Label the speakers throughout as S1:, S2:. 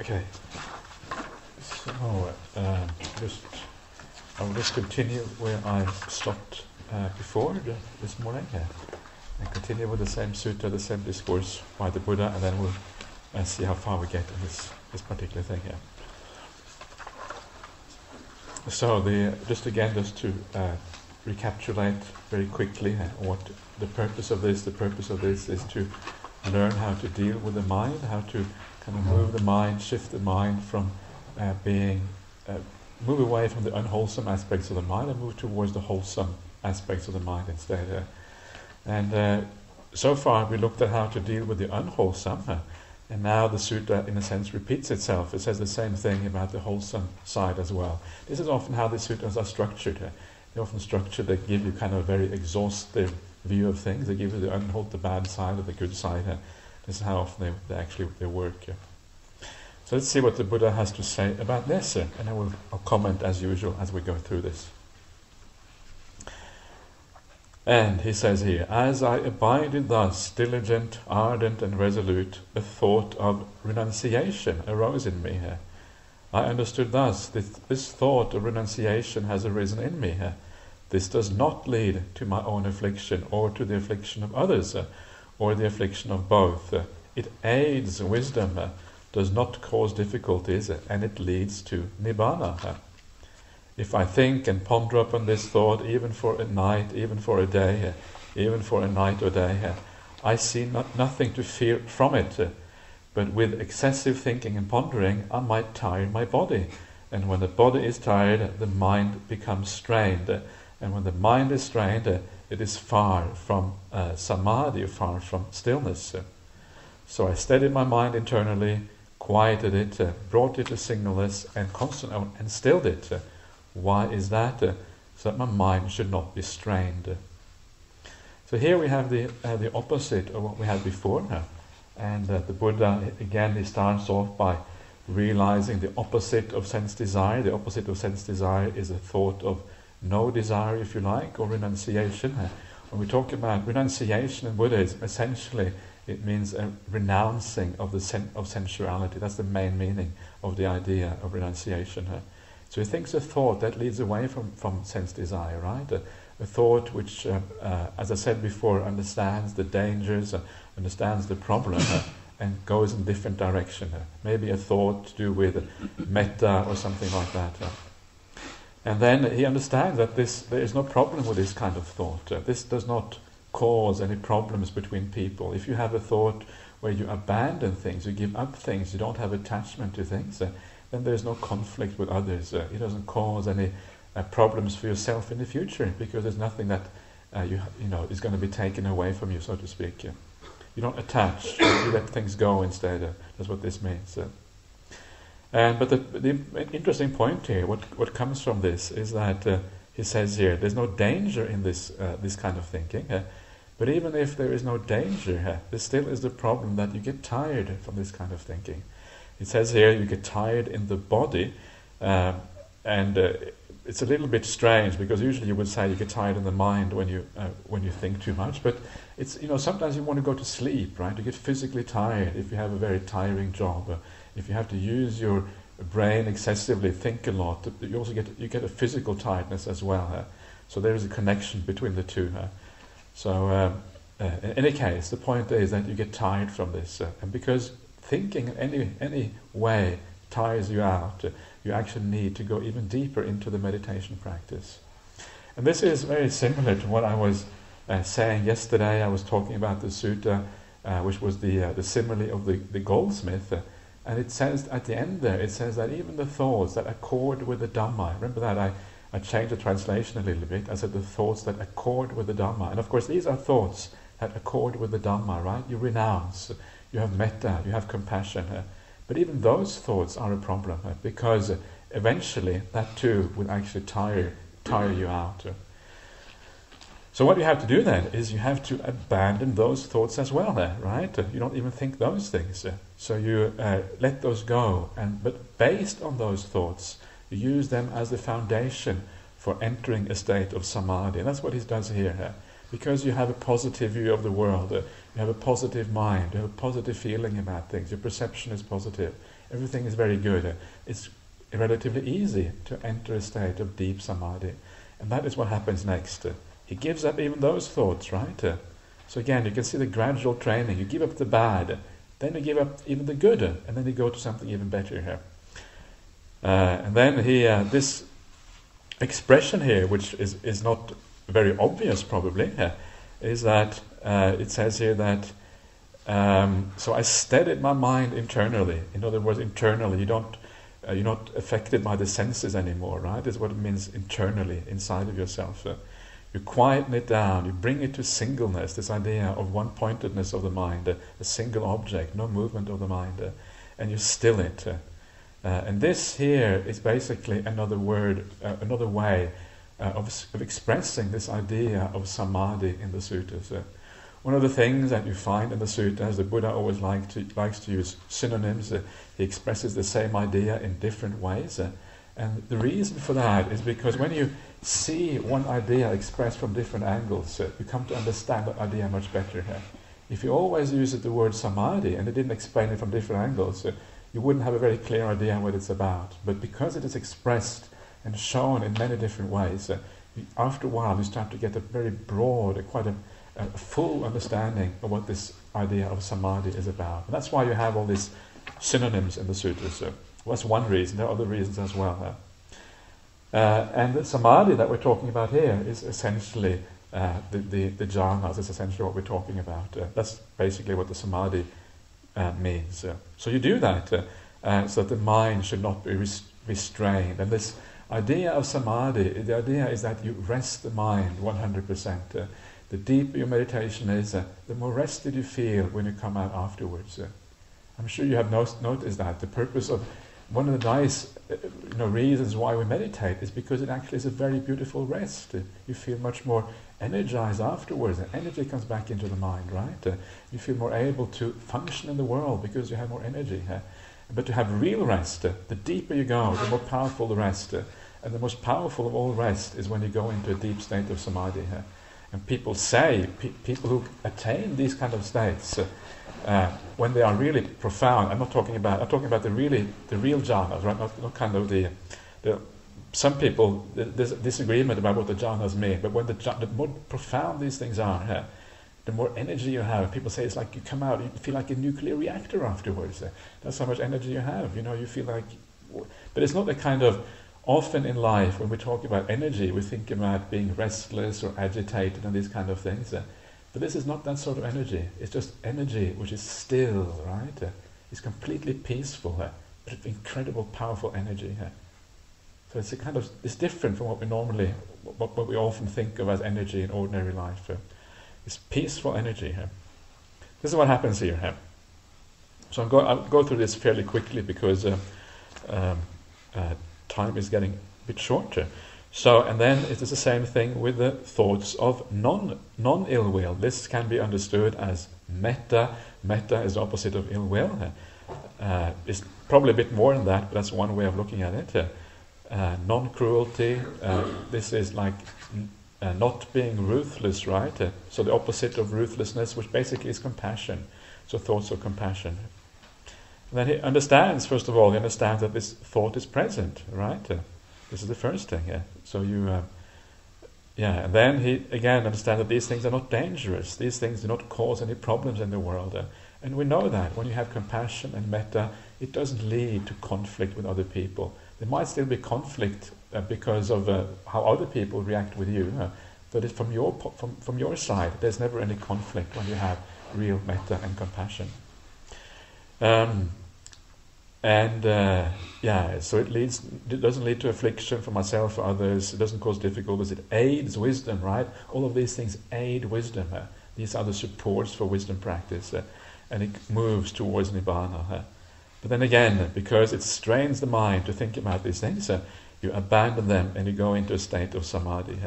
S1: Okay, so I will just continue where I stopped before this morning, and continue with the same sutta, the same discourse by the Buddha, and then we'll see how far we get in this particular thing here. So just to recapitulate very quickly what the purpose of this. The purpose of this is to learn how to deal with the mind, how to kind of move the mind, shift the mind from move away from the unwholesome aspects of the mind and move towards the wholesome aspects of the mind instead. And so far we looked at how to deal with the unwholesome, and now the sutta in a sense repeats itself. It says the same thing about the wholesome side as well. This is often how the suttas are structured. They're often structured, they give you kind of a very exhaustive view of things. They give you the bad side or the good side. This is how often they work. So let's see what the Buddha has to say about this, and I'll comment as usual as we go through this. And he says here, as I abided thus, diligent, ardent and resolute, a thought of renunciation arose in me. I understood thus, this thought of renunciation has arisen in me. This does not lead to my own affliction or to the affliction of others, or the affliction of both. It aids wisdom, does not cause difficulties, and it leads to nibbana. If I think and ponder upon this thought, even for a night, even for a day, even for a night or day, I see nothing to fear from it. But with excessive thinking and pondering, I might tire my body. And when the body is tired, the mind becomes strained. And when the mind is strained, it is far from samadhi, far from stillness. So I steadied my mind internally, quieted it, brought it to singleness, and stilled it. Why is that? So that my mind should not be strained. So here we have the opposite of what we had before. And the Buddha, again, he starts off by realizing the opposite of sense desire. The opposite of sense desire is a thought of no desire, if you like, or renunciation. When we talk about renunciation in Buddhism, essentially it means a renouncing of of sensuality. That's the main meaning of the idea of renunciation. So he thinks a thought that leads away from sense desire, right? A thought which, as I said before, understands the dangers, understands the problem, and goes in different direction. Maybe a thought to do with metta or something like that. And then he understands that there is no problem with this kind of thought. This does not cause any problems between people. If you have a thought where you abandon things, you give up things, you don't have attachment to things, then there is no conflict with others. It doesn't cause any problems for yourself in the future, because there's nothing that is going to be taken away from you, so to speak. You don't attach, you let things go instead. That's what this means. But the interesting point here, what comes from this, is that he says here, there's no danger in this kind of thinking. But even if there is no danger, there still is the problem that you get tired from this kind of thinking. It says here you get tired in the body, and it's a little bit strange, because usually you would say you get tired in the mind when you think too much. But it's sometimes you want to go to sleep, right? You get physically tired if you have a very tiring job. If you have to use your brain excessively, think a lot, you also get a physical tiredness as well. So there is a connection between the two. So in any case, the point is that you get tired from this, and because thinking in any way tires you out, you actually need to go even deeper into the meditation practice. And this is very similar to what I was saying yesterday. I was talking about the sutta, which was the simile of the goldsmith, and it says at the end there, it says that even the thoughts that accord with the Dhamma, remember that I changed the translation a little bit. I said the thoughts that accord with the Dhamma. And of course these are thoughts that accord with the Dhamma, right? You renounce, you have metta, you have compassion. But even those thoughts are a problem, because eventually that too will actually tire you out. So what you have to do then is you have to abandon those thoughts as well, right? You don't even think those things. So you let those go, but based on those thoughts, you use them as the foundation for entering a state of samadhi. And that's what he does here. Because you have a positive view of the world, you have a positive mind, you have a positive feeling about things, your perception is positive, everything is very good. It's relatively easy to enter a state of deep samadhi. And that is what happens next. He gives up even those thoughts, right? So again, you can see the gradual training. You give up the bad, then you give up even the good, and then you go to something even better here. And then this expression here, which is not very obvious probably, is that it says here that so I steadied my mind internally. In other words, internally, you're not affected by the senses anymore, right? Is what it means internally, inside of yourself. You quieten it down, you bring it to singleness, this idea of one-pointedness of the mind, a single object, no movement of the mind, and you still it. And this here is basically another word, another way of expressing this idea of samadhi in the suttas. One of the things that you find in the suttas, the Buddha always likes to use synonyms. He expresses the same idea in different ways. And the reason for that is because when you see one idea expressed from different angles, you come to understand that idea much better. If you always use the word samadhi and they didn't explain it from different angles, you wouldn't have a very clear idea what it's about. But because it is expressed and shown in many different ways, after a while you start to get a very broad, quite a full understanding of what this idea of samadhi is about. And that's why you have all these synonyms in the sutras. Well, that's one reason. There are other reasons as well. And the samadhi that we're talking about here is essentially the jhanas. Is essentially what we're talking about. That's basically what the samadhi means. So you do that so that the mind should not be restrained. And this idea of samadhi, the idea is that you rest the mind 100%. The deeper your meditation is, the more rested you feel when you come out afterwards. I'm sure you have noticed that. The purpose of one of the nice reasons why we meditate is because it actually is a very beautiful rest. You feel much more energized afterwards, and energy comes back into the mind, right? You feel more able to function in the world because you have more energy. But to have real rest, the deeper you go, the more powerful the rest. And the most powerful of all rest is when you go into a deep state of samadhi. And people say, people who attain these kind of states, when they are really profound, I'm talking about the real jhanas, right? Not kind of the some people, there's a disagreement about what the jhanas mean, but when the more profound these things are, the more energy you have. People say it's like you come out, you feel like a nuclear reactor afterwards. That's how much energy you have. You feel like, but it's not a kind of. Often in life, when we talk about energy, we think about being restless or agitated and these kind of things. But this is not that sort of energy. It's just energy which is still, right? It's completely peaceful, but it's incredible, powerful energy. So it's it's different from what we often think of as energy in ordinary life. It's peaceful energy. This is what happens here. So I'll go through this fairly quickly because time is getting a bit shorter. So, and then it is the same thing with the thoughts of non-ill will. This can be understood as metta. Metta is the opposite of ill will. It's probably a bit more than that, but that's one way of looking at it. Non-cruelty. This is like not being ruthless, right? So the opposite of ruthlessness, which basically is compassion. So thoughts of compassion. And then he understands, first of all, that this thought is present, right? This is the first thing. So and then he again understands that these things are not dangerous. These things do not cause any problems in the world. And we know that when you have compassion and metta, it doesn't lead to conflict with other people. There might still be conflict because of how other people react with you, but from your side, there's never any conflict when you have real metta and compassion. So it doesn't lead to affliction for myself or others. It doesn't cause difficulties. It aids wisdom, right? All of these things aid wisdom. These are the supports for wisdom practice, and it moves towards nibbana. But then again, because it strains the mind to think about these things, you abandon them and you go into a state of samadhi.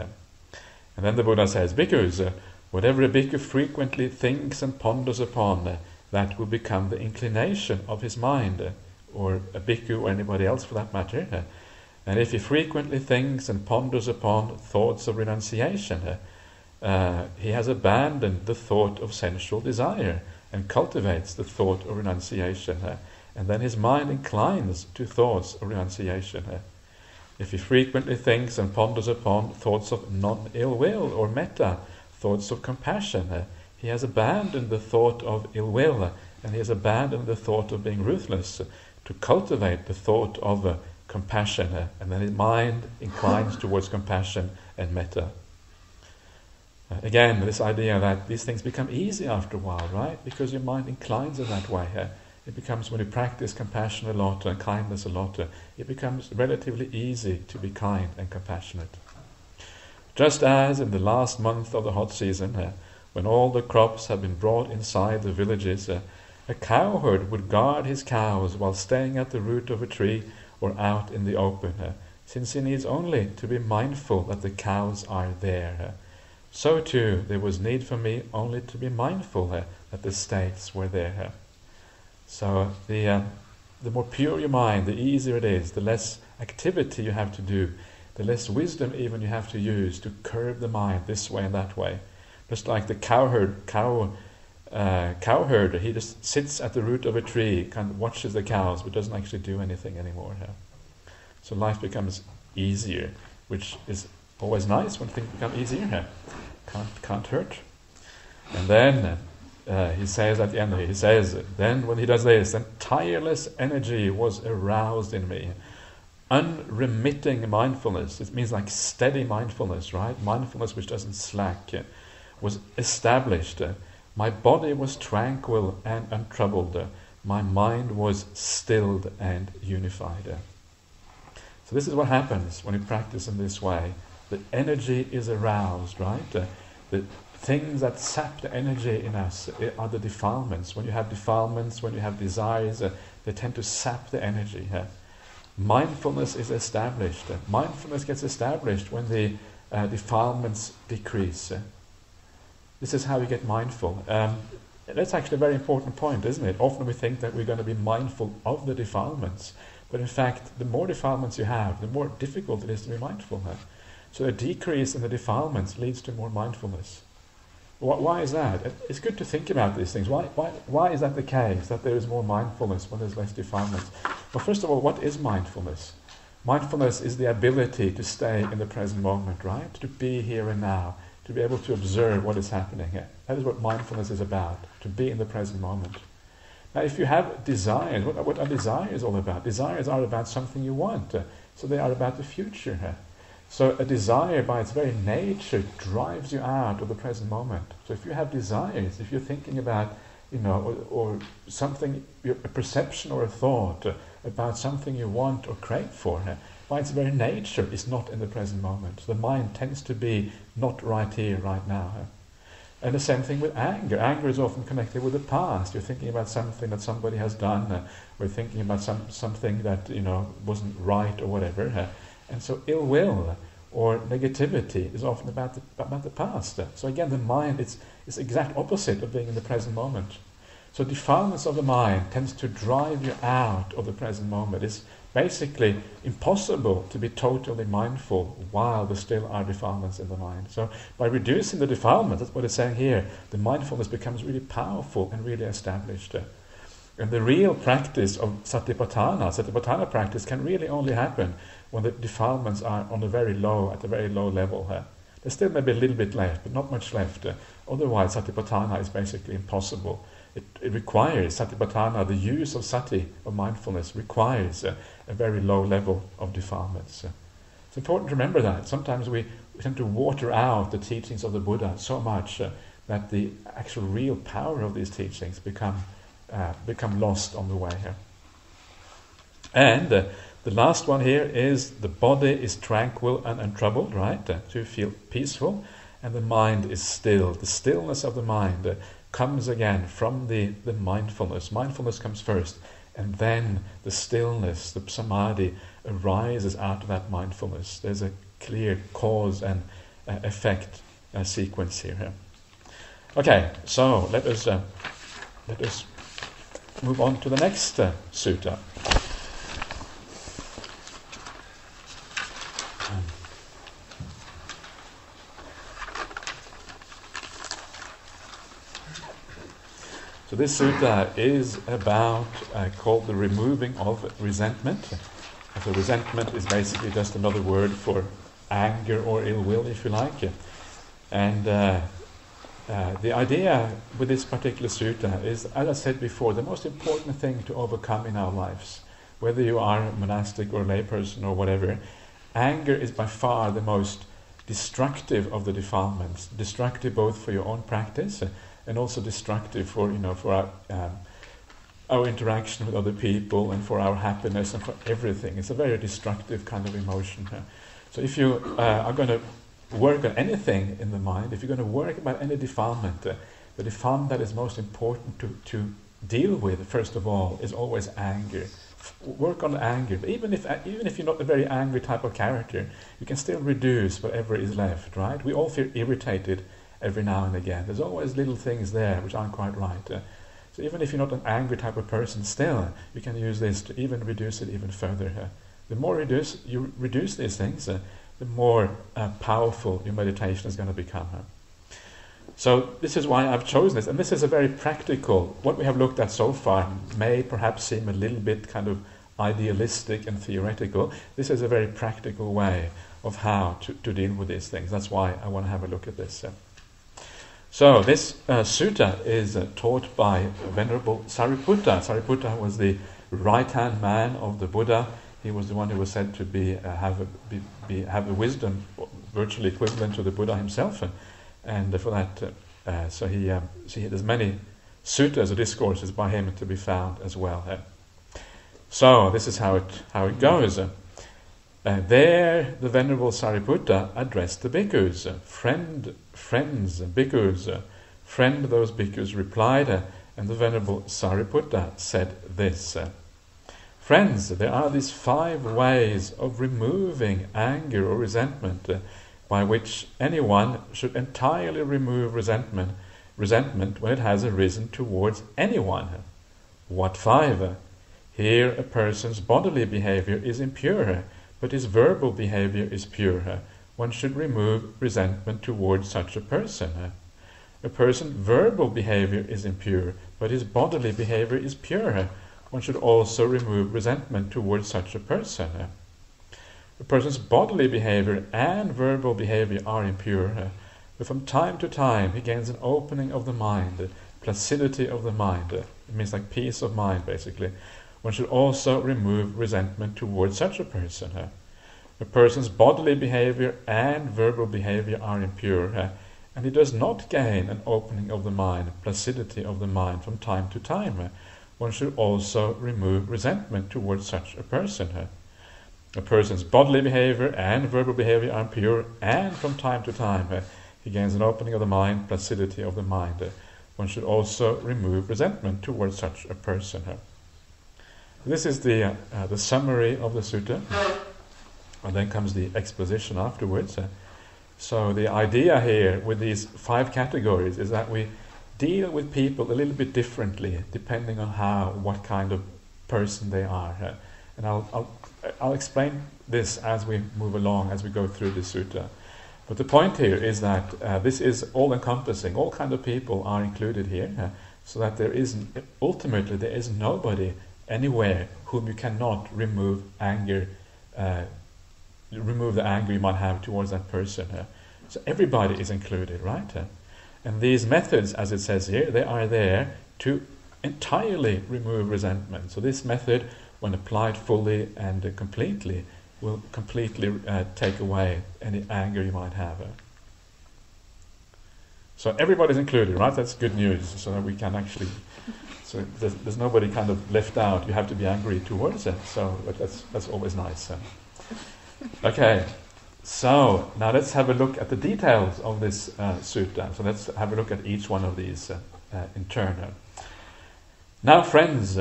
S1: And then the Buddha says, bhikkhus, whatever a bhikkhu frequently thinks and ponders upon, that will become the inclination of his mind, or a bhikkhu or anybody else for that matter. And if he frequently thinks and ponders upon thoughts of renunciation, he has abandoned the thought of sensual desire and cultivates the thought of renunciation. And then his mind inclines to thoughts of renunciation. If he frequently thinks and ponders upon thoughts of non-ill will or metta, thoughts of compassion, he has abandoned the thought of ill will, and he has abandoned the thought of being ruthless to cultivate the thought of compassion, and then his mind inclines towards compassion and metta. Again, this idea that these things become easy after a while, right? Because your mind inclines in that way. It becomes, when you practice compassion a lot and kindness a lot, it becomes relatively easy to be kind and compassionate. Just as in the last month of the hot season, when all the crops have been brought inside the villages, a cowherd would guard his cows while staying at the root of a tree or out in the open, since he needs only to be mindful that the cows are there. So too, there was need for me only to be mindful that the states were there. So the more pure your mind, the easier it is, the less activity you have to do, the less wisdom even you have to use to curb the mind this way and that way. Just like the cowherder, he just sits at the root of a tree, kind of watches the cows, but doesn't actually do anything anymore. So life becomes easier, which is always nice when things become easier. Can't hurt. And then he says at the end, then when he does this, then tireless energy was aroused in me. Unremitting mindfulness, it means like steady mindfulness, right? Mindfulness which doesn't slack, was established. My body was tranquil and untroubled. My mind was stilled and unified. So this is what happens when you practice in this way. The energy is aroused, right? The things that sap the energy in us are the defilements. When you have defilements, when you have desires, they tend to sap the energy. Mindfulness is established. Mindfulness gets established when the defilements decrease. This is how we get mindful. That's actually a very important point, isn't it? Often we think that we're going to be mindful of the defilements, but in fact, the more defilements you have, the more difficult it is to be mindful. So a decrease in the defilements leads to more mindfulness. Why is that? It's good to think about these things. Why is that the case, that there is more mindfulness when there's less defilements? Well, first of all, what is mindfulness? Mindfulness is the ability to stay in the present moment, right? To be here and now, to be able to observe what is happening here. That is what mindfulness is about, to be in the present moment. Now, if you have desires, what are desires all about? Desires are about something you want, so they are about the future. So a desire by its very nature drives you out of the present moment. So if you have desires, if you're thinking about, or something, a perception or a thought about something you want or crave for, by its very nature is not in the present moment. So the mind tends to be not right here, right now. And the same thing with anger. Anger is often connected with the past. You're thinking about something that somebody has done, or thinking about something that wasn't right or whatever. And so ill will or negativity is often about the past. So again, the mind is the exact opposite of being in the present moment. So defilements of the mind tends to drive you out of the present moment. It's basically impossible to be totally mindful while there still are defilements in the mind. So by reducing the defilements, that's what it's saying here, the mindfulness becomes really powerful and really established. And the real practice of satipatthana practice can really only happen when the defilements are at a very low level. There still may be a little bit left, but not much left. Otherwise, satipatthana is basically impossible. It requires satipatthana, the use of sati, of mindfulness, requires a very low level of defilements. It's important to remember that. Sometimes we tend to water out the teachings of the Buddha so much that the actual real power of these teachings become lost on the way here. And the last one here is the body is tranquil and untroubled, right? To feel peaceful, and the mind is still. The stillness of the mind comes again from the mindfulness. Mindfulness comes first, and then the stillness, the samadhi, arises out of that mindfulness. There's a clear cause and effect sequence here. Okay, so let us move on to the next sutta. So this sutta is about called the removing of resentment. So resentment is basically just another word for anger or ill will, if you like. And the idea with this particular sutta is, as I said before, the most important thing to overcome in our lives, whether you are a monastic or a layperson or whatever. Anger is by far the most destructive of the defilements, destructive both for your own practice and also destructive for our interaction with other people and for our happiness and for everything. It's a very destructive kind of emotion. So if you are going to work on anything in the mind, if you're going to work about any defilement, the defilement that is most important to deal with, first of all, is always anger. Work on anger. Even if you're not a very angry type of character, you can still reduce whatever is left, right? We all feel irritated every now and again. There's always little things there which aren't quite right. So even if you're not an angry type of person, still you can use this to even reduce it even further. The more you reduce these things, the more powerful your meditation is going to become. So this is why I've chosen this, and this is a very practical. What we have looked at so far may perhaps seem a little bit kind of idealistic and theoretical. This is a very practical way of how to deal with these things. That's why I want to have a look at this. So this sutta is taught by Venerable Sariputta. Sariputta was the right-hand man of the Buddha. He was the one who was said to have a wisdom virtually equivalent to the Buddha himself. And for that, so there's many suttas or discourses by him to be found as well. So this is how it goes. There, the Venerable Sariputta addressed the bhikkhus. Friends, bhikkhus. Friend, those bhikkhus replied, and the Venerable Sariputta said this. Friends, there are these 5 ways of removing anger or resentment, by which anyone should entirely remove resentment when it has arisen towards anyone. What 5? Here a person's bodily behavior is impure, but his verbal behavior is pure. One should remove resentment towards such a person. A person's verbal behavior is impure, but his bodily behavior is pure. One should also remove resentment towards such a person. A person's bodily behavior and verbal behavior are impure, but from time to time he gains an opening of the mind, placidity of the mind. It means like peace of mind, basically. One should also remove resentment towards such a person. A person's bodily behavior and verbal behavior are impure, and he does not gain an opening of the mind, placidity of the mind from time to time. One should also remove resentment towards such a person. A person's bodily behavior and verbal behavior are impure, and from time to time he gains an opening of the mind, placidity of the mind. One should also remove resentment towards such a person. This is the summary of the sutta, and then comes the exposition afterwards. So the idea here with these 5 categories is that we deal with people a little bit differently depending on what kind of person they are. And I'll explain this as we move along, as we go through the sutta. But the point here is that this is all-encompassing. All kind of people are included here, so that ultimately there is nobody anywhere whom you cannot remove anger, remove the anger you might have towards that person. So everybody is included, right? And these methods, as it says here, they are there to entirely remove resentment. So this method, when applied fully and completely, will completely take away any anger you might have. So everybody's included, right? That's good news, so that we can actually... So there's nobody kind of left out. You have to be angry towards it. So but that's always nice. Okay, so now let's have a look at the details of this sutta. So let's have a look at each one of these in turn. How friends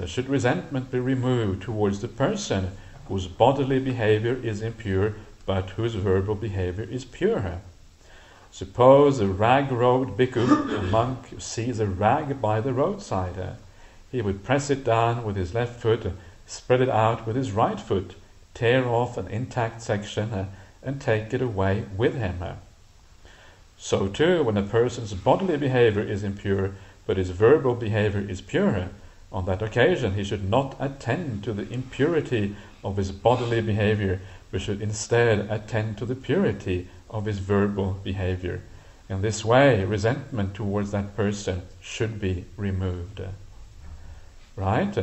S1: should resentment be removed towards the person whose bodily behavior is impure, but whose verbal behavior is pure? Suppose a rag-robed bhikkhu, a monk, sees a rag by the roadside. He would press it down with his left foot, spread it out with his right foot, tear off an intact section, and take it away with him. So too, when a person's bodily behavior is impure, but his verbal behavior is pure. On that occasion, he should not attend to the impurity of his bodily behavior, but should instead attend to the purity of his verbal behavior. In this way, resentment towards that person should be removed. Right?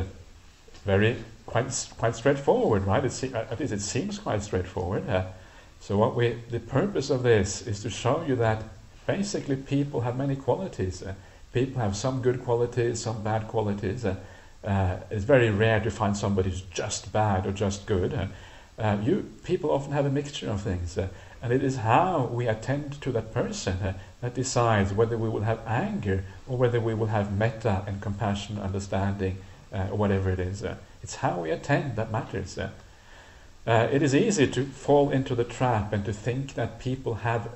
S1: Quite straightforward, right? At least it seems quite straightforward. So the purpose of this is to show you that basically people have many qualities. People have some good qualities, some bad qualities. It's very rare to find somebody who's just bad or just good. People often have a mixture of things. And it is how we attend to that person that decides whether we will have anger or whether we will have metta and compassion, understanding, or whatever it is. It's how we attend that matters. It is easy to fall into the trap and to think that people have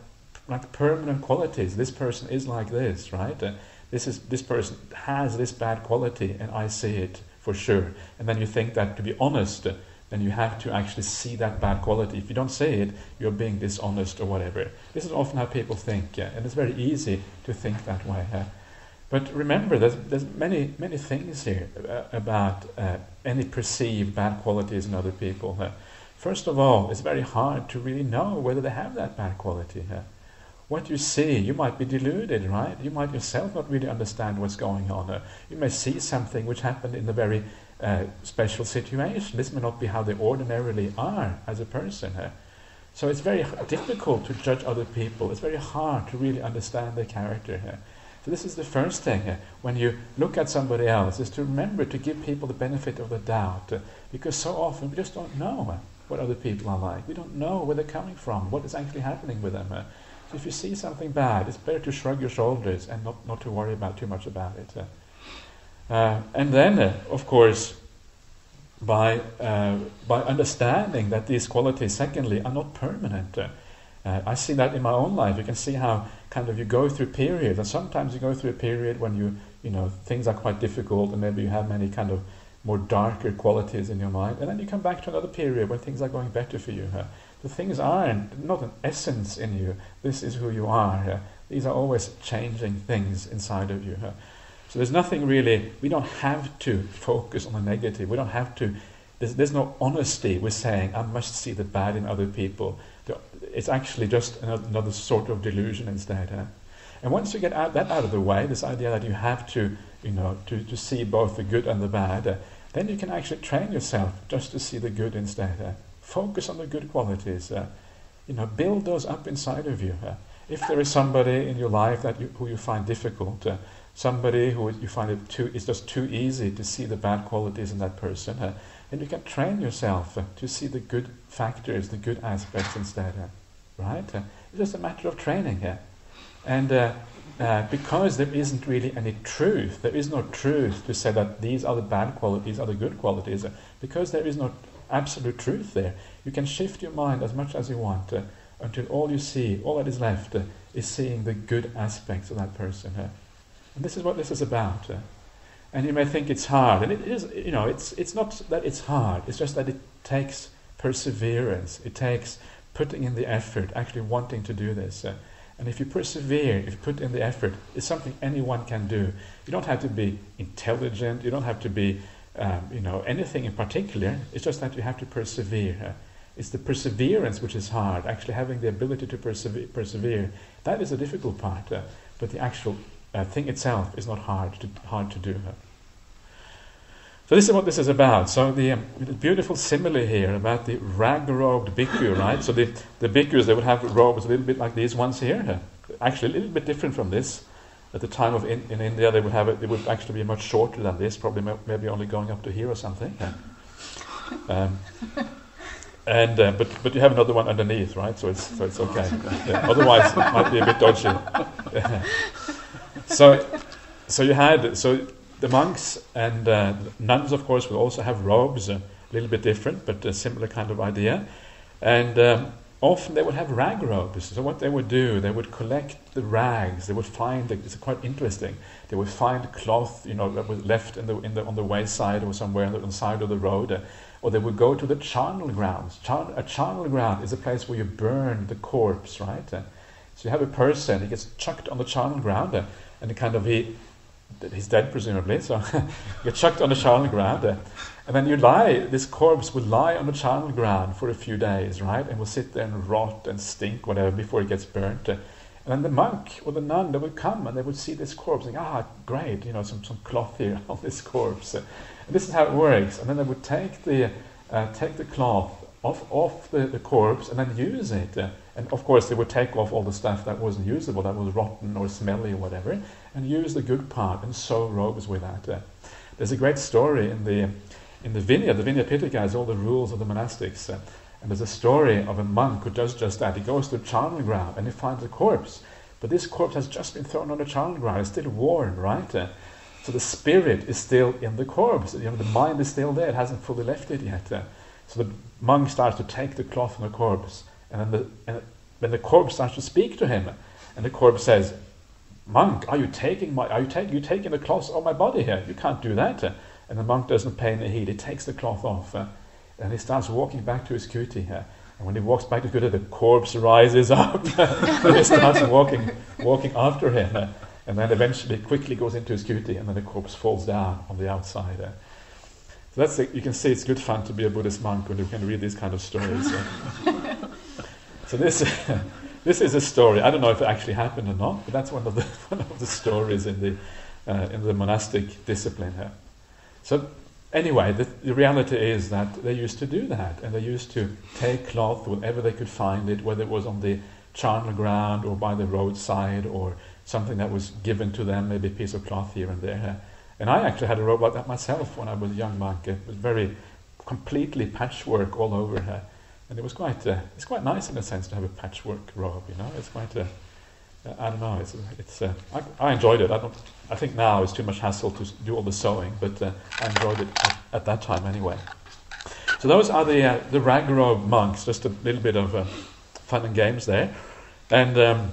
S1: like permanent qualities. This person is like this, right? This person has this bad quality, and I see it for sure. And then you think that to be honest, then you have to actually see that bad quality. If you don't see it, you're being dishonest or whatever. This is often how people think, and it's very easy to think that way. But remember, there's many things here about any perceived bad qualities in other people. First of all, it's very hard to really know whether they have that bad quality. What you see, you might be deluded, right? You might yourself not really understand what's going on. You may see something which happened in a very special situation. This may not be how they ordinarily are as a person. So it's very difficult to judge other people. It's very hard to really understand their character. So this is the first thing when you look at somebody else, is to remember to give people the benefit of the doubt, because so often we just don't know what other people are like. We don't know where they're coming from, what is actually happening with them. So if you see something bad, it's better to shrug your shoulders and not to worry too much about it. And then, of course, by understanding that these qualities, secondly, are not permanent. I see that in my own life. You can see how kind of you go through periods, and sometimes you go through a period when you things are quite difficult, and maybe you have many kind of more darker qualities in your mind, and then you come back to another period when things are going better for you. The things aren't not an essence in you. This is who you are. These are always changing things inside of you. So there's nothing really. We don't have to focus on the negative. We don't have to. There's no honesty with saying I must see the bad in other people. It's actually just another sort of delusion instead. And once you get that out of the way, this idea that you have to, to see both the good and the bad, then you can actually train yourself just to see the good instead. Focus on the good qualities. Build those up inside of you. If there is somebody in your life who you find difficult, somebody who you find it's just too easy to see the bad qualities in that person, then you can train yourself to see the good factors, the good aspects instead. Right? It's just a matter of training here. And because there isn't really any truth, there is no truth to say that these are the bad qualities, are the good qualities, because there is no absolute truth there. You can shift your mind as much as you want until all that is left is seeing the good aspects of that person. And this is what this is about. And you may think it's hard, and it is. It's not that it's hard. It's just that it takes perseverance. It takes putting in the effort, actually wanting to do this. And if you persevere, if you put in the effort, it's something anyone can do. You don't have to be intelligent. You don't have to be, anything in particular. It's just that you have to persevere. It's the perseverance which is hard. Actually, having the ability to persevere, that is the difficult part. But the actual thing itself is not hard to do. So this is what this is about. So the beautiful simile here about the rag-robed bhikkhu, right? So the bhikkhus, they would have robes a little bit like these ones here. Actually, a little bit different from this. At the time of in India, they would have it. It would actually be much shorter than this, probably maybe only going up to here or something. But you have another one underneath, right? So it's okay. Otherwise, it might be a bit dodgy. So the monks and nuns, of course, will also have robes, a little bit different, but a similar kind of idea. And often they would have rag robes. So what they would do, they would collect the rags. They would find, it's quite interesting, they would find cloth, that was left on the wayside or somewhere on the side of the road. Or they would go to the charnel grounds. A charnel ground is a place where you burn the corpse, right? So you have a person, he gets chucked on the charnel ground, and he's dead presumably, so you're chucked on the charnel ground, and then this corpse would lie on the charnel ground for a few days, right, and will sit there and rot and stink, whatever, before it gets burnt. And then the monk or the nun, they would come and they would see this corpse and think, great, some cloth here on this corpse. And this is how it works. And then they would take the cloth off the corpse and then use it. And of course they would take off all the stuff that wasn't usable, that was rotten or smelly or whatever, and use the good part and sew robes with that. There's a great story in the Vinaya. The Vinaya Pitaka has all the rules of the monastics. And there's a story of a monk who does just that. He goes to the charnel ground and he finds a corpse. But this corpse has just been thrown on the charnel ground. It's still warm, right? So the spirit is still in the corpse. The mind is still there. It hasn't fully left it yet. So the monk starts to take the cloth from the corpse. And then the corpse starts to speak to him. And the corpse says, "Monk, are you taking the cloth off my body here? You can't do that." And the monk doesn't pay any heed. He takes the cloth off. And he starts walking back to his kuti. And when he walks back to his kuti, the corpse rises up. So he starts walking after him. And then eventually quickly goes into his kuti, and then the corpse falls down on the outside. So you can see it's good fun to be a Buddhist monk when you can read these kind of stories. So this is a story. I don't know if it actually happened or not, but that's one of the stories in the monastic discipline here. So anyway, the reality is that they used to do that, and they used to take cloth wherever they could find it, whether it was on the charnel ground or by the roadside or something that was given to them, maybe a piece of cloth here and there. And I actually had a robe like that myself when I was a young monk. It was very completely patchwork all over her, and it was it's quite nice in a sense to have a patchwork robe. It's quite I don't know. I enjoyed it. I think now it's too much hassle to do all the sewing, but I enjoyed it at that time anyway. So those are the rag robe monks. Just a little bit of fun and games there. And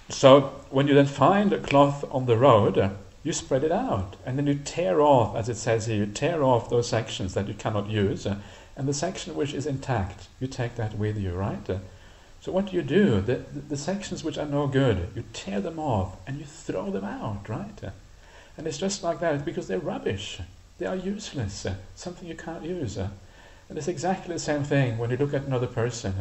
S1: so when you then find a cloth on the road, you spread it out, and then you tear off, as it says here, you tear off those sections that you cannot use, and the section which is intact, you take that with you, right? So what do? The sections which are no good, you tear them off and you throw them out, right? And it's just like that, because they're rubbish. They are useless, something you can't use. And it's exactly the same thing when you look at another person.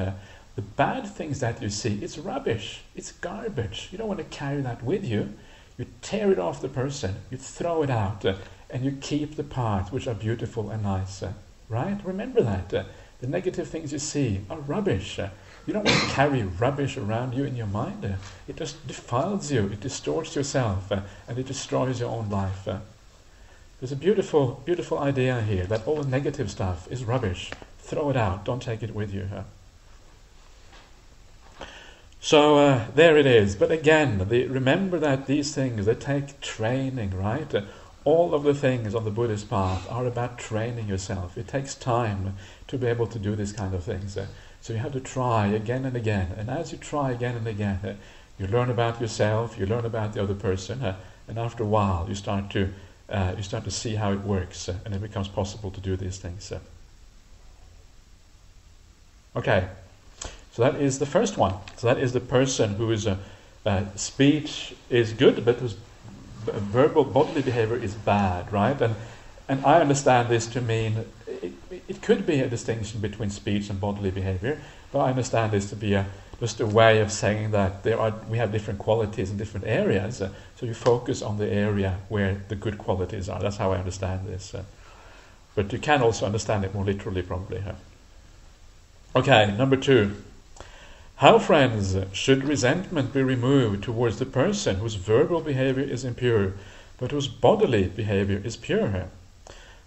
S1: The bad things that you see, it's rubbish, it's garbage. You don't want to carry that with you. You tear it off the person, you throw it out, and you keep the parts which are beautiful and nice, right? Remember that. The negative things you see are rubbish. You don't want to carry rubbish around you in your mind. It just defiles you, it distorts yourself, and it destroys your own life. There's a beautiful, beautiful idea here that all the negative stuff is rubbish. Throw it out, don't take it with you. So there it is. But again, remember that these things, they take training, right? All of the things on the Buddhist path are about training yourself. It takes time to be able to do these kind of things. So you have to try again and again. And as you try again and again, you learn about yourself, you learn about the other person, and after a while you start to see how it works, and it becomes possible to do these things. Okay. So that is the first one. So that is the person whose speech is good, but whose verbal bodily behavior is bad, right? And I understand this to mean it could be a distinction between speech and bodily behavior, but I understand this to be just a way of saying that we have different qualities in different areas. So you focus on the area where the good qualities are. That's how I understand this. But you can also understand it more literally, probably. Okay, number 2. How, friends, should resentment be removed towards the person whose verbal behavior is impure, but whose bodily behavior is pure?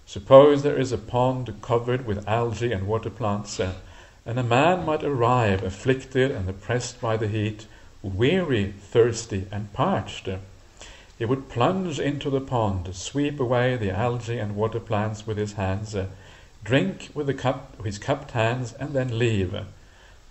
S1: Suppose there is a pond covered with algae and water plants, and a man might arrive afflicted and oppressed by the heat, weary, thirsty, and parched. He would plunge into the pond, sweep away the algae and water plants with his hands, drink with his cupped hands, and then leave.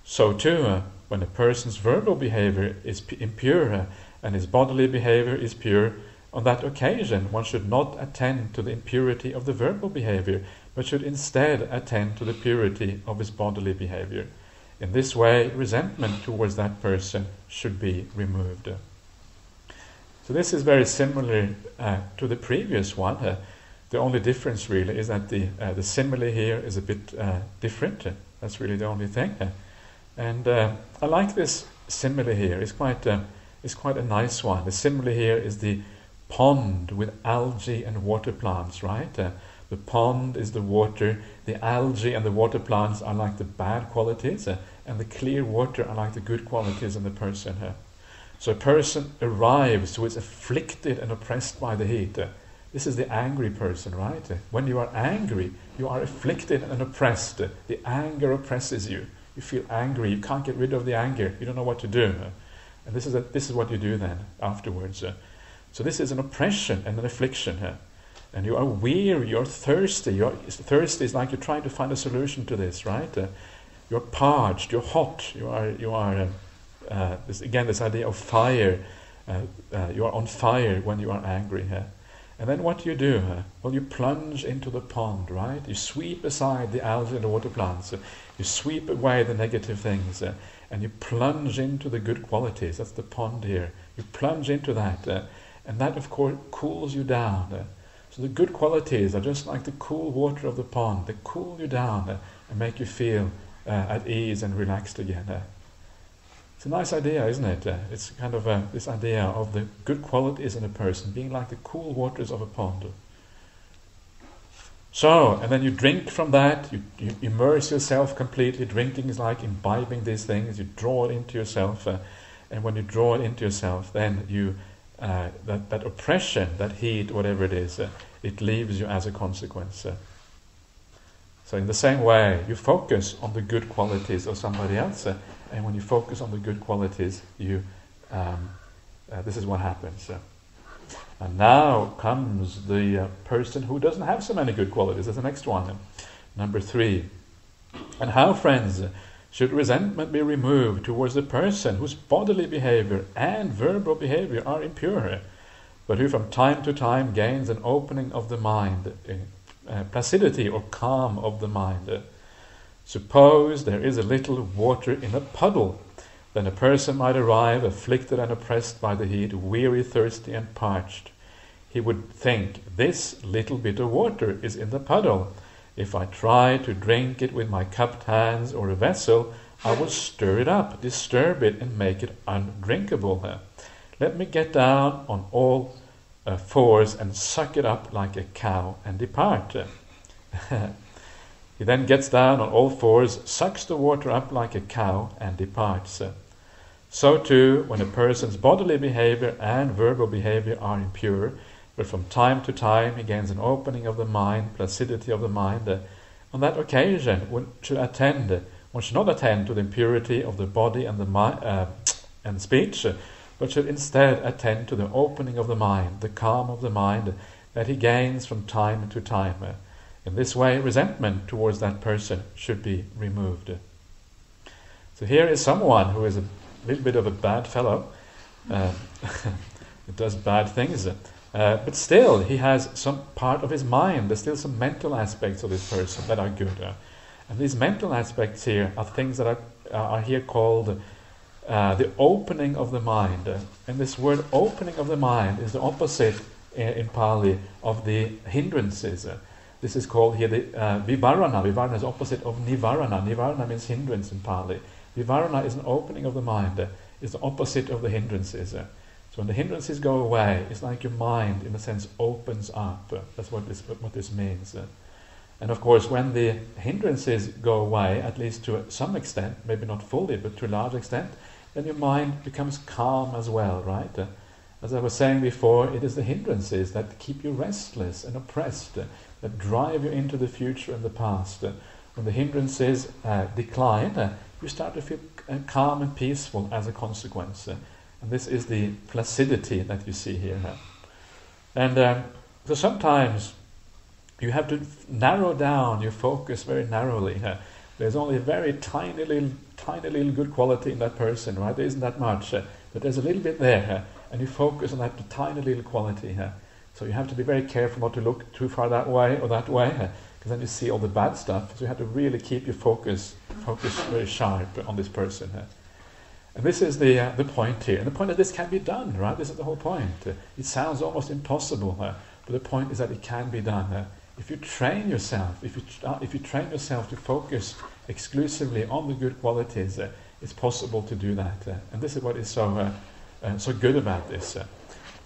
S1: So too, when a person's verbal behavior is impure and his bodily behavior is pure, on that occasion one should not attend to the impurity of the verbal behavior, but should instead attend to the purity of his bodily behavior. In this way, resentment towards that person should be removed. So this is very similar to the previous one. The only difference really is that the simile here is a bit different. That's really the only thing. And I like this simile here. It's quite a nice one. The simile here is the pond with algae and water plants, right? The pond is the water, the algae and the water plants are like the bad qualities, and the clear water are like the good qualities in the person. So a person arrives who is afflicted and oppressed by the heat. This is the angry person, right? When you are angry, you are afflicted and oppressed. The anger oppresses you. You feel angry, you can't get rid of the anger, you don't know what to do. And this is what you do then afterwards. So this is an oppression and an affliction. And you are weary, you're thirsty. Thirsty is like you're trying to find a solution to this, right? You're parched, you're hot, you are this idea of fire. You are on fire when you are angry. And then what do you do? Well, you plunge into the pond, right? You sweep aside the algae and the water plants. You sweep away the negative things. And you plunge into the good qualities. That's the pond here. You plunge into that. And that, of course, cools you down. So the good qualities are just like the cool water of the pond. They cool you down and make you feel at ease and relaxed again. It's a nice idea, isn't it? It's kind of this idea of the good qualities in a person being like the cool waters of a pond. So, and then you drink from that, you immerse yourself completely. Drinking is like imbibing these things. You draw it into yourself, and when you draw it into yourself, then you that oppression, that heat, whatever it is, it leaves you as a consequence. So in the same way, you focus on the good qualities of somebody else, and when you focus on the good qualities, this is what happens. And now comes the person who doesn't have so many good qualities. That's the next one, number 3. And how, friends, should resentment be removed towards the person whose bodily behavior and verbal behavior are impure, but who from time to time gains an opening of the mind, placidity or calm of the mind? Suppose there is a little water in a puddle, then a person might arrive afflicted and oppressed by the heat, weary, thirsty and parched. He would think, this little bit of water is in the puddle. If I try to drink it with my cupped hands or a vessel, I will stir it up, disturb it and make it undrinkable. Let me get down on all fours and suck it up like a cow and depart. He then gets down on all fours, sucks the water up like a cow and departs. So too, when a person's bodily behavior and verbal behavior are impure, but from time to time he gains an opening of the mind, placidity of the mind, on that occasion one should not attend to the impurity of the body and the mind and speech, but should instead attend to the opening of the mind, the calm of the mind that he gains from time to time. In this way, resentment towards that person should be removed. So here is someone who is a little bit of a bad fellow, who does bad things, but still he has some part of his mind, there's still some mental aspects of this person that are good. And these mental aspects here are things that are here called the opening of the mind. And this word opening of the mind is the opposite in Pali of the hindrances. This is called here the vivarana. Vivarana is opposite of nivarana. Nivarana means hindrance in Pali. Vivarana is an opening of the mind. It's the opposite of the hindrances. So when the hindrances go away, it's like your mind, in a sense, opens up. That's what this means. And of course, when the hindrances go away, at least to some extent, maybe not fully, but to a large extent, then your mind becomes calm as well, right? As I was saying before, it is the hindrances that keep you restless and oppressed, that drive you into the future and the past. When the hindrances decline, you start to feel calm and peaceful as a consequence. And this is the placidity that you see here. And so sometimes you have to narrow down your focus very narrowly. There's only a very tiny little good quality in that person, right? There isn't that much, but there's a little bit there, and you focus on that tiny little quality. So you have to be very careful not to look too far that way or that way, because then you see all the bad stuff. So you have to really keep your focus very sharp on this person. And this is the point here. And the point that this can be done, right? This is the whole point. It sounds almost impossible, but the point is that it can be done. If you train yourself, if you train yourself to focus exclusively on the good qualities, it's possible to do that. And this is what is so good about this.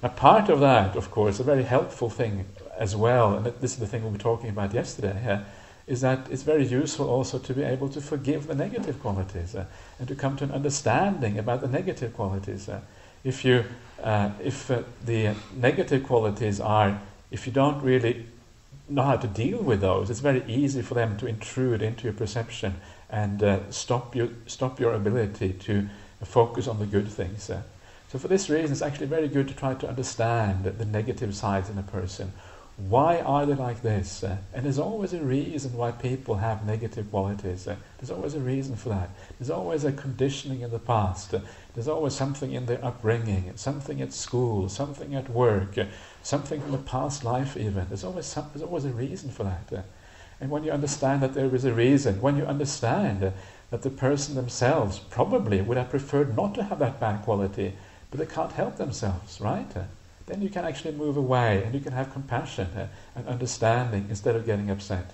S1: Now, part of that, of course, a very helpful thing as well, and this is the thing we were talking about yesterday, is that it's very useful also to be able to forgive the negative qualities and to come to an understanding about the negative qualities. If the negative qualities are, if you don't really know how to deal with those, it's very easy for them to intrude into your perception and stop your ability to focus on the good things. So for this reason, it's actually very good to try to understand the negative sides in a person. Why are they like this? And there's always a reason why people have negative qualities. There's always a reason for that. There's always a conditioning in the past. There's always something in their upbringing, something at school, something at work, something from a past life even. There's always a reason for that. And when you understand that there is a reason, when you understand that the person themselves probably would have preferred not to have that bad quality, but they can't help themselves, right? Then you can actually move away and you can have compassion and understanding instead of getting upset.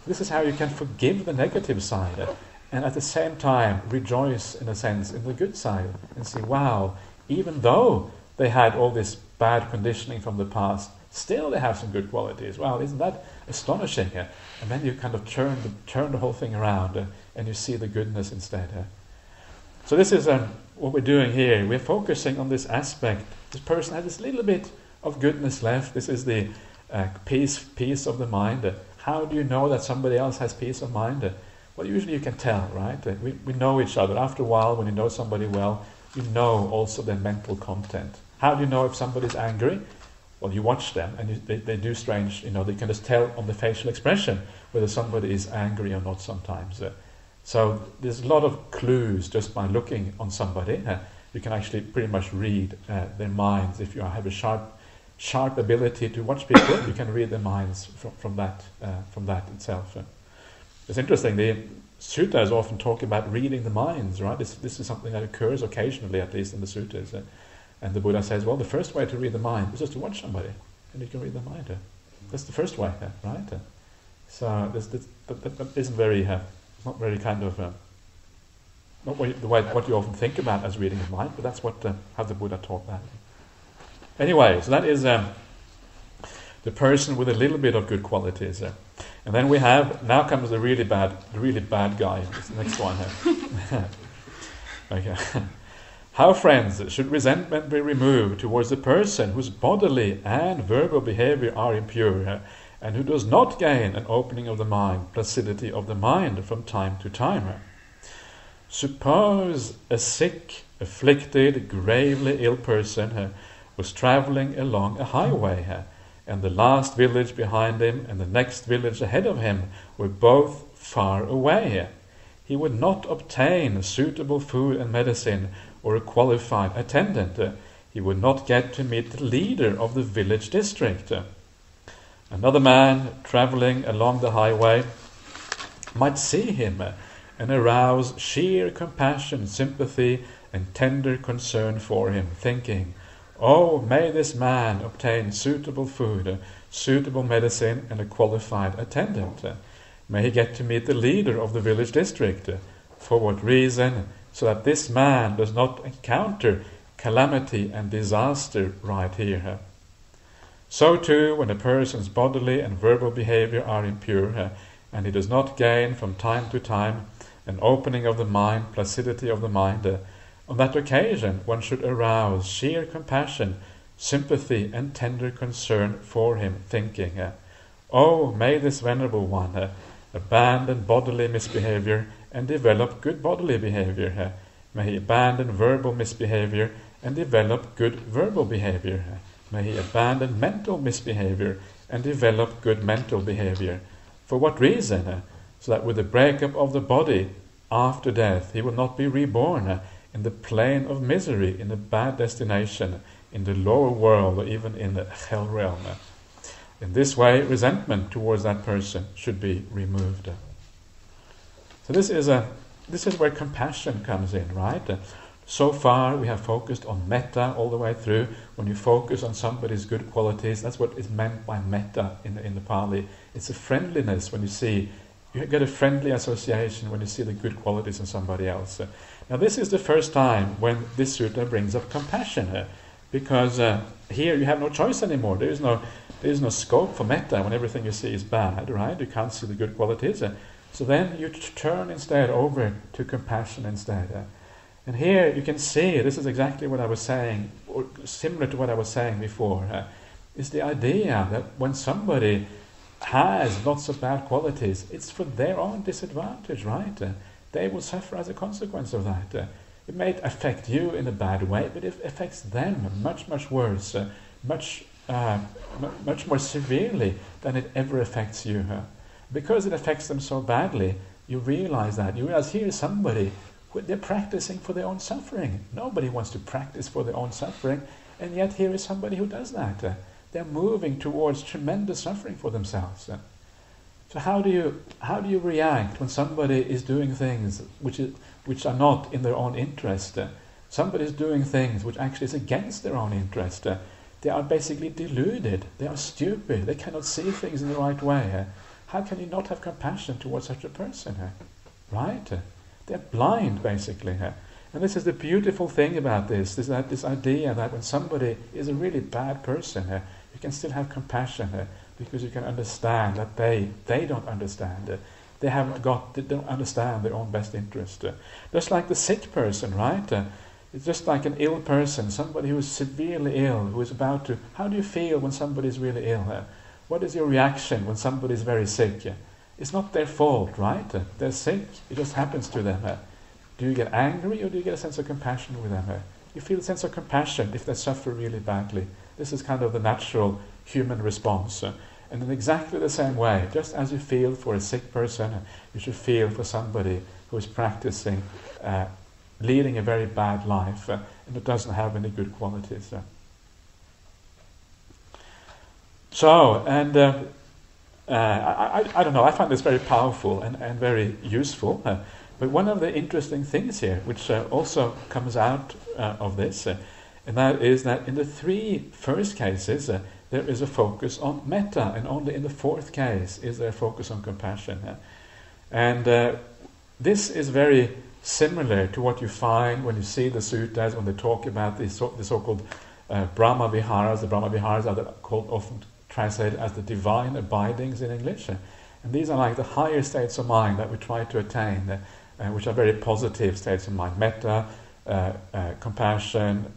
S1: This is how you can forgive the negative side and at the same time rejoice, in a sense, in the good side and see, wow, even though they had all this bad conditioning from the past, still they have some good qualities. Wow, isn't that astonishing? And then you kind of turn the whole thing around and you see the goodness instead. So this is what we're doing here. We're focusing on this aspect. This person has this little bit of goodness left. This is the peace of the mind. How do you know that somebody else has peace of mind? Well, usually you can tell, right? We know each other. After a while, when you know somebody well, you know also their mental content. How do you know if somebody's angry? Well, you watch them, and they do strange, they can just tell on the facial expression whether somebody is angry or not sometimes. So there's a lot of clues just by looking on somebody. You can actually pretty much read their minds. If you have a sharp ability to watch people, you can read their minds from that itself. It's interesting. The suttas often talk about reading the minds, right? This is something that occurs occasionally, at least in the suttas. And the Buddha says, well, the first way to read the mind is just to watch somebody, and you can read the mind. That's the first way, right? So that isn't very, not very kind of, not what you often think about as reading the mind, but that's how the Buddha taught that. Anyway, so that is the person with a little bit of good qualities. And then now comes the really bad guy. It's the next one here. Okay. How, friends, should resentment be removed towards the person whose bodily and verbal behavior are impure, and who does not gain an opening of the mind, placidity of the mind from time to time? Suppose a sick, afflicted, gravely ill person was travelling along a highway, and the last village behind him and the next village ahead of him were both far away. He would not obtain suitable food and medicine or a qualified attendant. He would not get to meet the leader of the village district. Another man travelling along the highway might see him and arouse sheer compassion, sympathy, and tender concern for him, thinking, oh, may this man obtain suitable food, suitable medicine, and a qualified attendant. May he get to meet the leader of the village district. For what reason? So that this man does not encounter calamity and disaster right here. So too, when a person's bodily and verbal behavior are impure, and he does not gain from time to time an opening of the mind, placidity of the mind, on that occasion one should arouse sheer compassion, sympathy, and tender concern for him, thinking, oh, may this venerable one abandon bodily misbehavior and develop good bodily behavior. May he abandon verbal misbehavior and develop good verbal behavior. May he abandon mental misbehavior and develop good mental behavior. For what reason? So that with the breakup of the body after death, he will not be reborn in the plane of misery, in a bad destination, in the lower world, or even in the hell realm. In this way, resentment towards that person should be removed. So this is where compassion comes in, right? So far we have focused on metta all the way through. When you focus on somebody's good qualities, that's what is meant by metta in the Pali. It's a friendliness when you get a friendly association when you see the good qualities in somebody else. Now this is the first time when this sutta brings up compassion, because here you have no choice anymore. There is no scope for metta when everything you see is bad, right? You can't see the good qualities. So then you turn instead over to compassion instead. And here you can see, this is exactly what I was saying, or similar to what I was saying before, is the idea that when somebody has lots of bad qualities, it's for their own disadvantage, right? They will suffer as a consequence of that. It may affect you in a bad way, but it affects them much, much worse, much more severely than it ever affects you. Because it affects them so badly, you realize that. You realize here is somebody who they're practicing for their own suffering. Nobody wants to practice for their own suffering, and yet here is somebody who does that. They're moving towards tremendous suffering for themselves. So how do you react when somebody is doing things which are not in their own interest? Somebody is doing things which actually is against their own interest. They are basically deluded. They are stupid. They cannot see things in the right way. How can you not have compassion towards such a person? Right? They're blind, basically. And this is the beautiful thing about this idea that when somebody is a really bad person, you can still have compassion because you can understand that they don't understand. They don't understand their own best interest. Just like the sick person, right? It's just like an ill person, somebody who is severely ill, who is about to... How do you feel when somebody is really ill? What is your reaction when somebody is very sick? It's not their fault, right? They're sick, it just happens to them. Do you get angry or do you get a sense of compassion with them? You feel a sense of compassion if they suffer really badly. This is kind of the natural human response. And in exactly the same way, just as you feel for a sick person, you should feel for somebody who is practicing, leading a very bad life, and who doesn't have any good qualities. I don't know, I find this very powerful and very useful. But one of the interesting things here, which also comes out of this, and that is that in the three first cases, there is a focus on metta, and only in the fourth case is there a focus on compassion. And this is very similar to what you find when you see the suttas, when they talk about the so-called Brahma Viharas. The Brahma Viharas are often translated as the divine abidings in English. And these are like the higher states of mind that we try to attain, which are very positive states of mind. Metta, compassion,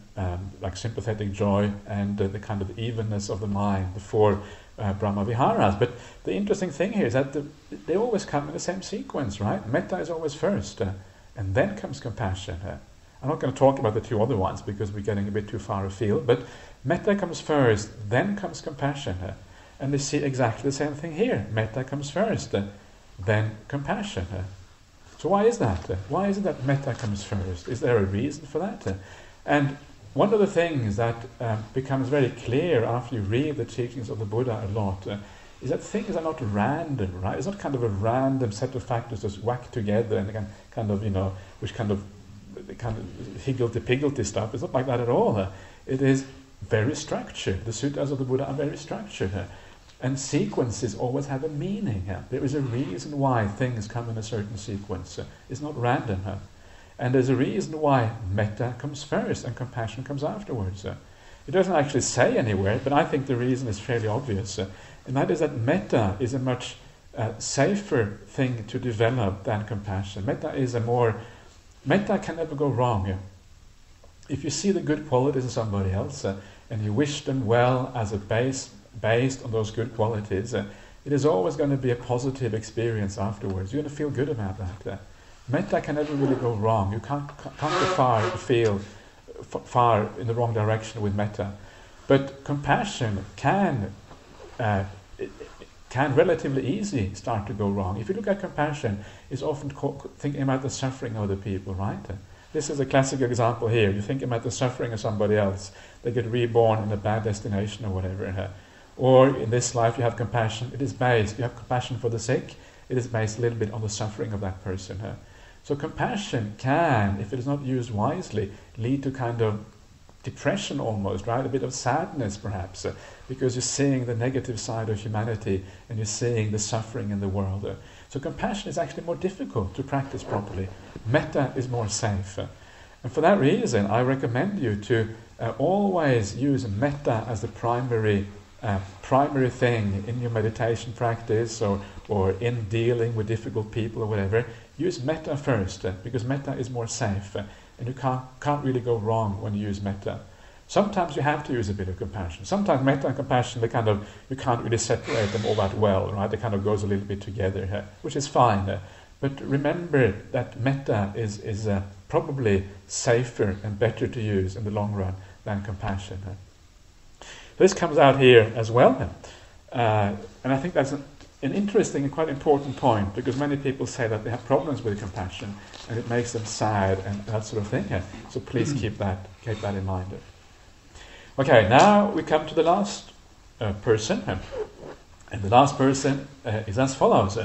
S1: like sympathetic joy, and the kind of evenness of the mind, the four Brahma Viharas. But the interesting thing here is that they always come in the same sequence, right? Metta is always first, and then comes compassion. I'm not going to talk about the two other ones because we're getting a bit too far afield, but metta comes first, then comes compassion. And they see exactly the same thing here. Metta comes first, then compassion. So why is that? Why is it that metta comes first? Is there a reason for that? And one of the things that becomes very clear after you read the teachings of the Buddha a lot is that things are not random, right? It's not kind of a random set of factors just whacked together and kind of, which kind of higgledy-piggledy stuff. It's not like that at all. It is very structured. The suttas of the Buddha are very structured. And sequences always have a meaning. There is a reason why things come in a certain sequence. It's not random. And there's a reason why metta comes first and compassion comes afterwards. It doesn't actually say anywhere, but I think the reason is fairly obvious. And that is that metta is a much safer thing to develop than compassion. Metta can never go wrong. If you see the good qualities in somebody else and you wish them well as a based on those good qualities, it is always going to be a positive experience afterwards. You're going to feel good about that. Metta can never really go wrong. You can't go far in the wrong direction with metta. But compassion can relatively easily start to go wrong. If you look at compassion, it's often thinking about the suffering of other people, right? This is a classic example here. You think about the suffering of somebody else. They get reborn in a bad destination or whatever. Or in this life you have compassion. You have compassion for the sick. It is based a little bit on the suffering of that person. So compassion can, if it is not used wisely, lead to kind of depression almost, right? A bit of sadness perhaps, because you're seeing the negative side of humanity and you're seeing the suffering in the world. So compassion is actually more difficult to practice properly. Metta is more safe. And for that reason, I recommend you to always use metta as the primary thing in your meditation practice or in dealing with difficult people or whatever. Use metta first, because metta is more safe. And you can't really go wrong when you use metta. Sometimes you have to use a bit of compassion. Sometimes metta and compassion, you can't really separate them all that well, right? It kind of goes a little bit together, which is fine. But remember that metta is probably safer and better to use in the long run than compassion. This comes out here as well. And I think that's an interesting and quite important point, because many people say that they have problems with compassion and it makes them sad and that sort of thing. So please keep that in mind. Okay, now we come to the last person. And the last person is as follows.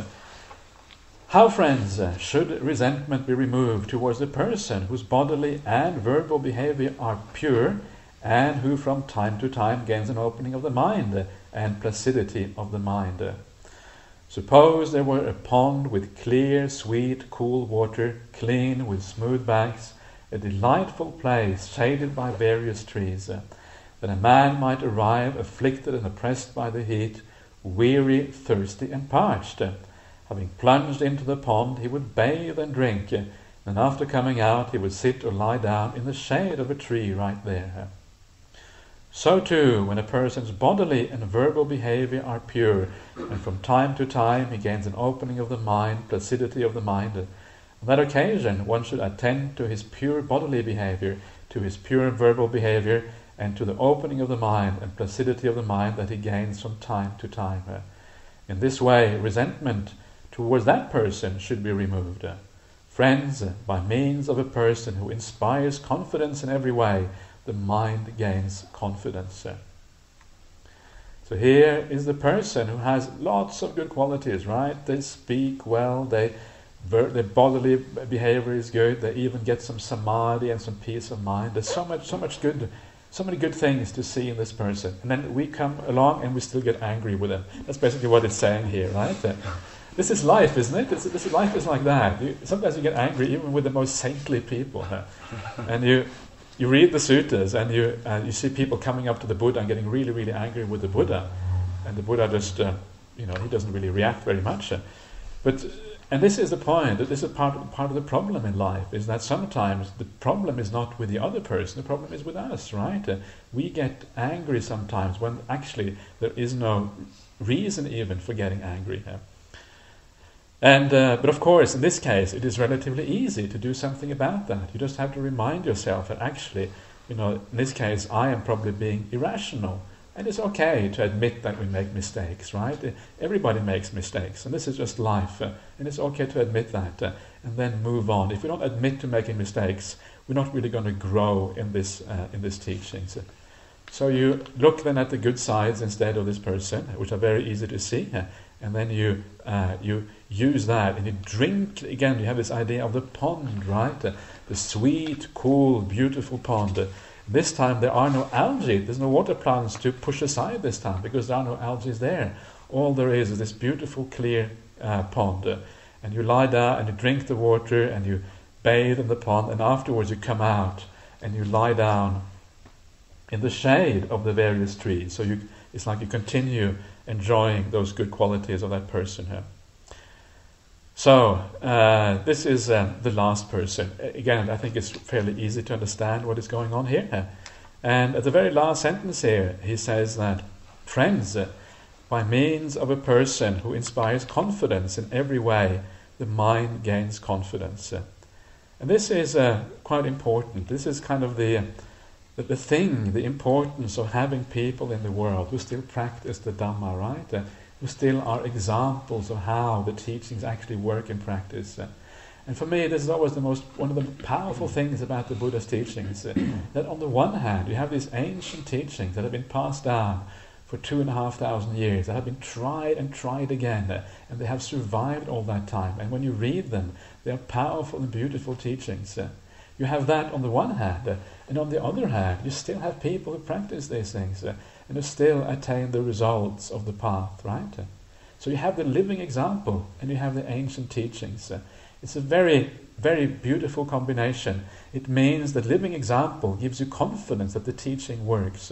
S1: How, friends, should resentment be removed towards the person whose bodily and verbal behavior are pure, and who from time to time gains an opening of the mind and placidity of the mind? Suppose there were a pond with clear, sweet, cool water, clean, with smooth banks, a delightful place shaded by various trees. Then a man might arrive afflicted and oppressed by the heat, weary, thirsty, and parched. Having plunged into the pond, he would bathe and drink, and after coming out, he would sit or lie down in the shade of a tree right there. So too, when a person's bodily and verbal behavior are pure, and from time to time he gains an opening of the mind, placidity of the mind, on that occasion one should attend to his pure bodily behavior, to his pure verbal behavior, and to the opening of the mind and placidity of the mind that he gains from time to time. In this way, resentment towards that person should be removed. Friends, by means of a person who inspires confidence in every way, the mind gains confidence. So here is the person who has lots of good qualities, right? They speak well, their bodily behavior is good, they even get some samadhi and some peace of mind. There's so many good things to see in this person. And then we come along and we still get angry with them. That's basically what it's saying here, right? This is life, isn't it? Life is like that. Sometimes you get angry even with the most saintly people. And you read the suttas and you see people coming up to the Buddha and getting really, really angry with the Buddha. And the Buddha just, he doesn't really react very much. And this is the point, that this is part of the problem in life, is that sometimes the problem is not with the other person, the problem is with us, right? We get angry sometimes when actually there is no reason even for getting angry. But of course, in this case, it is relatively easy to do something about that. You just have to remind yourself that actually, in this case, I am probably being irrational. And it's okay to admit that we make mistakes, right? Everybody makes mistakes, and this is just life. And it's okay to admit that, and then move on. If we don't admit to making mistakes, we're not really going to grow in this teaching. So you look then at the good sides instead of this person, which are very easy to see, and then you use that, and you drink, again, you have this idea of the pond, right? The sweet, cool, beautiful pond. This time there are no algae, there's no water plants to push aside this time, because there are no algae there. All there is this beautiful, clear pond. And you lie down and you drink the water and you bathe in the pond, and afterwards you come out and you lie down in the shade of the various trees. So it's like you continue enjoying those good qualities of that person here. So, this is the last person. Again, I think it's fairly easy to understand what is going on here. And at the very last sentence here, he says that, friends, by means of a person who inspires confidence in every way, the mind gains confidence. And this is quite important. This is kind of the thing, the importance of having people in the world who still practice the Dhamma, right? Who still are examples of how the teachings actually work in practice. And for me, this is always one of the powerful things about the Buddha's teachings, that on the one hand, you have these ancient teachings that have been passed down for 2,500 years that have been tried and tried again, and they have survived all that time. And when you read them, they are powerful and beautiful teachings. You have that on the one hand, and on the other hand, you still have people who practice these things and who still attain the results of the path, right? So you have the living example and you have the ancient teachings. It's a very, very beautiful combination. It means that living example gives you confidence that the teaching works.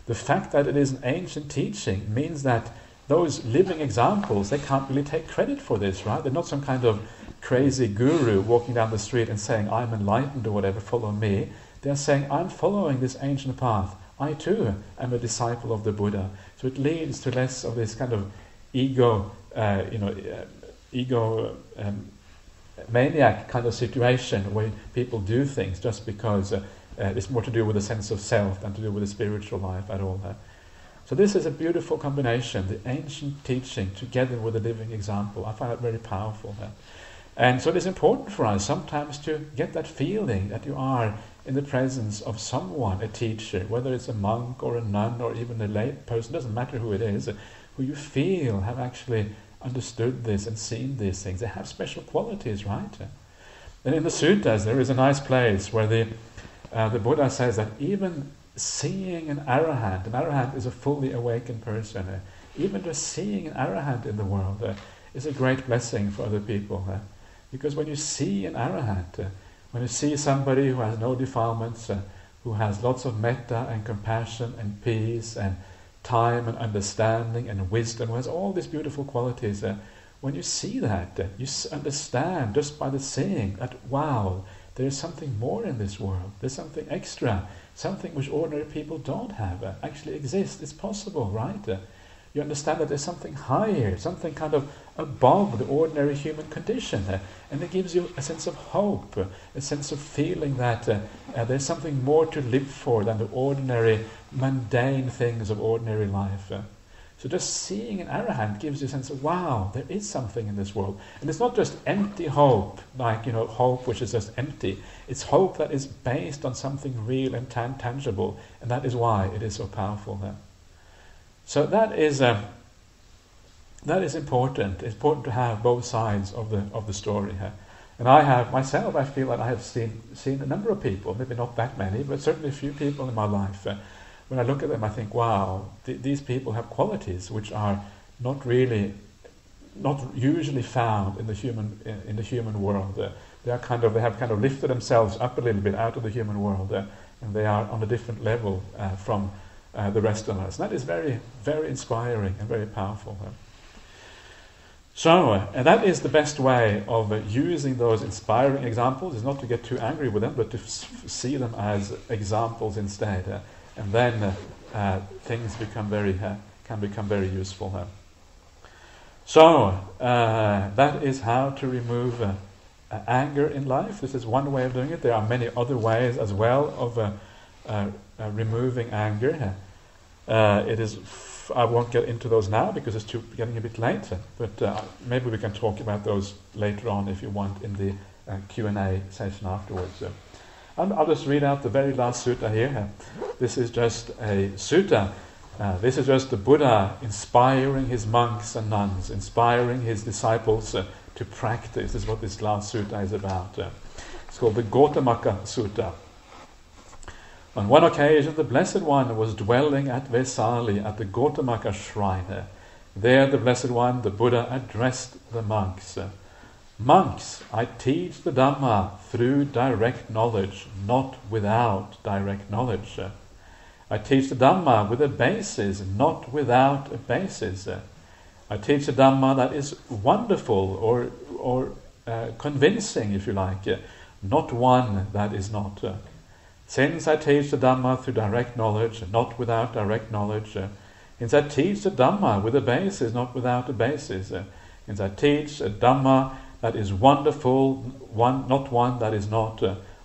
S1: The fact that it is an ancient teaching means that those living examples, they can't really take credit for this, right? They're not some kind of crazy guru walking down the street and saying, I'm enlightened or whatever, follow me. They're saying, I'm following this ancient path. I too am a disciple of the Buddha. So it leads to less of this kind of ego maniac kind of situation where people do things just because it's more to do with a sense of self than to do with the spiritual life at all. So this is a beautiful combination, the ancient teaching together with a living example. I find it very powerful. And so it is important for us sometimes to get that feeling that you are in the presence of someone, a teacher, whether it's a monk or a nun or even a lay person, doesn't matter who it is, who you feel have actually understood this and seen these things. They have special qualities, right? And in the suttas there is a nice place where the Buddha says that even seeing an arahant is a fully awakened person. Even just seeing an arahant in the world is a great blessing for other people. Because when you see an arahant, when you see somebody who has no defilements, who has lots of metta and compassion and peace and time and understanding and wisdom, who has all these beautiful qualities, when you see that, you understand just by the seeing that, wow, there is something more in this world. There's something extra, something which ordinary people don't have, actually exists. It's possible, right? You understand that there's something higher, something kind of above the ordinary human condition. And it gives you a sense of hope, a sense of feeling that there's something more to live for than the ordinary, mundane things of ordinary life. So just seeing an arahant gives you a sense of, wow, there is something in this world. And it's not just empty hope, like, hope which is just empty. It's hope that is based on something real and tangible. And that is why it is so powerful. So that is important. It's important to have both sides of the story. And I have myself, I feel that I have seen a number of people, maybe not that many, but certainly a few people in my life. When I look at them, I think, wow, these people have qualities which are not usually found in the human world. They have kind of lifted themselves up a little bit out of the human world, and they are on a different level from the rest of us. And that is very, very inspiring and very powerful. So, that is the best way of using those inspiring examples, is not to get too angry with them, but to see them as examples instead. And then things can become very useful. So, that is how to remove anger in life. This is one way of doing it. There are many other ways as well of removing anger. I won't get into those now because it's getting a bit late, but maybe we can talk about those later on if you want in the Q&A session afterwards. I'll just read out the very last sutta here. This is just a sutta. This is just the Buddha inspiring his monks and nuns, inspiring his disciples to practice. This is what this last sutta is about. It's called the Gotamaka Sutta. On one occasion, the Blessed One was dwelling at Vesali at the Gotamaka shrine. There the Blessed One, the Buddha, addressed the monks. Monks, I teach the Dhamma through direct knowledge, not without direct knowledge. I teach the Dhamma with a basis, not without a basis. I teach the Dhamma that is wonderful or convincing, if you like, not one that is not. Since I teach the Dhamma through direct knowledge, not without direct knowledge, since I teach the Dhamma with a basis, not without a basis, since I teach a Dhamma that is wonderful, not one that is not,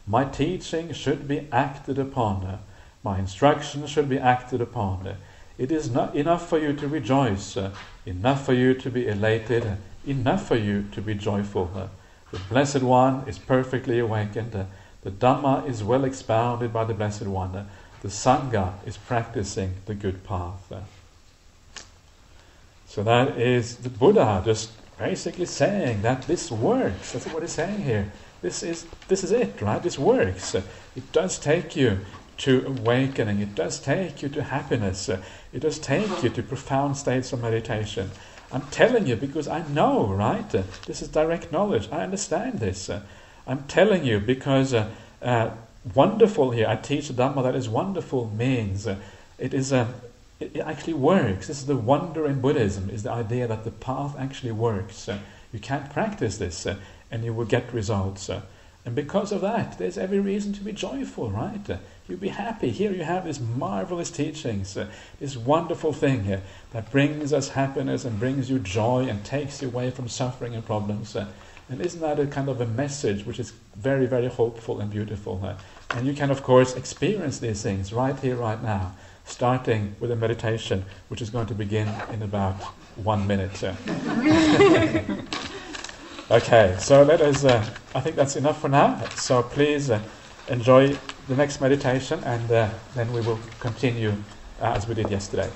S1: my teaching should be acted upon, my instruction should be acted upon. It is not enough for you to rejoice, enough for you to be elated, enough for you to be joyful. The Blessed One is perfectly awakened. The Dhamma is well expounded by the Blessed One. The Sangha is practicing the good path. So that is the Buddha just basically saying that this works. That's what he's saying here. This is it, right? This works. It does take you to awakening. It does take you to happiness. It does take you to profound states of meditation. I'm telling you because I know, right? This is direct knowledge. I understand this. I'm telling you because wonderful here. I teach the Dhamma that is wonderful means it actually works. This is the wonder in Buddhism, is the idea that the path actually works. You can't practice this and you will get results. And because of that, there's every reason to be joyful, right? You'll be happy. Here you have these marvelous teachings, this wonderful thing that brings us happiness and brings you joy and takes you away from suffering and problems. And isn't that a kind of a message which is very, very hopeful and beautiful? And you can, of course, experience these things right here, right now, starting with a meditation which is going to begin in about 1 minute. Okay, so let us, I think that's enough for now. So please enjoy the next meditation, and then we will continue as we did yesterday.